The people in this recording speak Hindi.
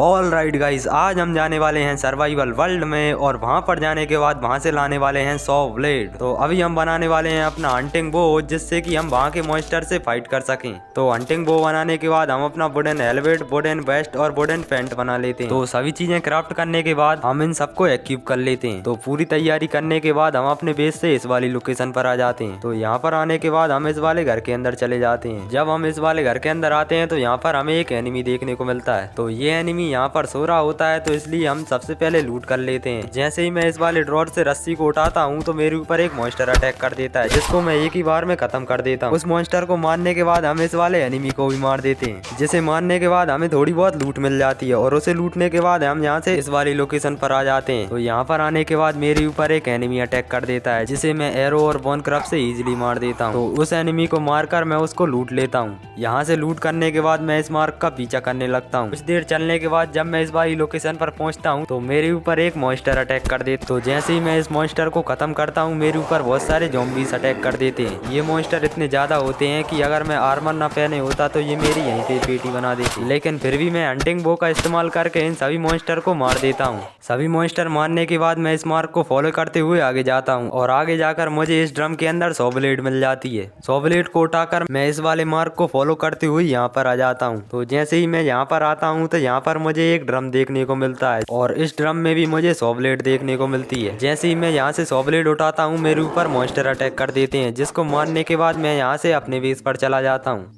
ऑल राइट गाइस, आज हम जाने वाले हैं सर्वाइवल वर्ल्ड में और वहां पर जाने के बाद वहां से लाने वाले हैं 100 ब्लेड। तो अभी हम बनाने वाले हैं अपना हंटिंग बो, जिससे कि हम वहां के मॉन्स्टर से फाइट कर सकें। तो हंटिंग बो बनाने के बाद हम अपना वुडन हेलमेट, वुडन वेस्ट और वुडन पैंट बना लेते हैं। तो सभी चीजें क्राफ्ट करने के बाद हम इन सबको इक्विप कर लेते हैं। तो पूरी तैयारी करने के बाद हम अपने बेस से इस वाली लोकेशन पर आ जाते हैं। तो यहाँ पर आने के बाद हम इस वाले घर के अंदर चले जाते हैं। जब हम इस वाले घर के अंदर आते हैं तो यहाँ पर हमें एक एनिमी देखने को मिलता है। तो ये एनिमी यहाँ पर सो रहा होता है, तो इसलिए हम सबसे पहले लूट कर लेते हैं। जैसे ही मैं इस वाले ड्रॉर से रस्सी को उठाता हूँ तो मेरे ऊपर एक मॉन्स्टर अटैक कर देता है, जिसको मैं एक ही बार में खत्म कर देता हूँ। उस मॉन्स्टर को मारने के बाद हम इस वाले एनिमी को भी मार देते हैं, जिसे मारने के बाद हमें थोड़ी बहुत लूट मिल जाती है। और उसे लूटने के बाद हम यहाँ से इस वाली लोकेशन पर आ जाते हैं। तो यहाँ पर आने के बाद मेरे ऊपर एक एनिमी अटैक कर देता है, जिसे मैं एरो और बोन क्रब से इजीली मार देता हूँ। तो उस एनिमी को मारकर मैं उसको लूट लेता हूँ। यहाँ से लूट करने के बाद मैं इस मार्ग का पीछा करने लगता हूँ। कुछ देर चलने के बाद जब मैं इस वाली लोकेशन पर पहुंचता हूं तो मेरे ऊपर एक मॉन्स्टर अटैक कर देते। तो जैसे ही मैं इस मॉन्स्टर को खत्म करता हूं, मेरे ऊपर बहुत सारे ज़ॉम्बीज अटैक कर देते हैं। ये मॉन्स्टर इतने ज्यादा होते हैं कि अगर मैं आर्मर ना पहने होता तो ये मेरी यहीं पे पेटी बना देती, लेकिन फिर भी मैं हंटिंग बो का इस्तेमाल करके इन सभी मॉन्स्टर को मार देता हूँ। सभी मॉन्स्टर मारने के बाद मैं इस मार्ग को फॉलो करते हुए आगे जाता हूँ और आगे जाकर मुझे इस ड्रम के अंदर 100 ब्लेड मिल जाती है। 100 ब्लेड को उठाकर मैं इस वाले मार्ग को फॉलो करते हुए यहाँ पर आ जाता हूँ। तो जैसे ही मैं यहाँ पर आता हूँ तो यहाँ पर मुझे एक ड्रम देखने को मिलता है और इस ड्रम में भी मुझे 100 ब्लेड देखने को मिलती है। जैसे ही मैं यहाँ से 100 ब्लेड उठाता हूँ, मेरे ऊपर मॉन्स्टर अटैक कर देते हैं, जिसको मारने के बाद मैं यहाँ से अपने बेस पर चला जाता हूँ।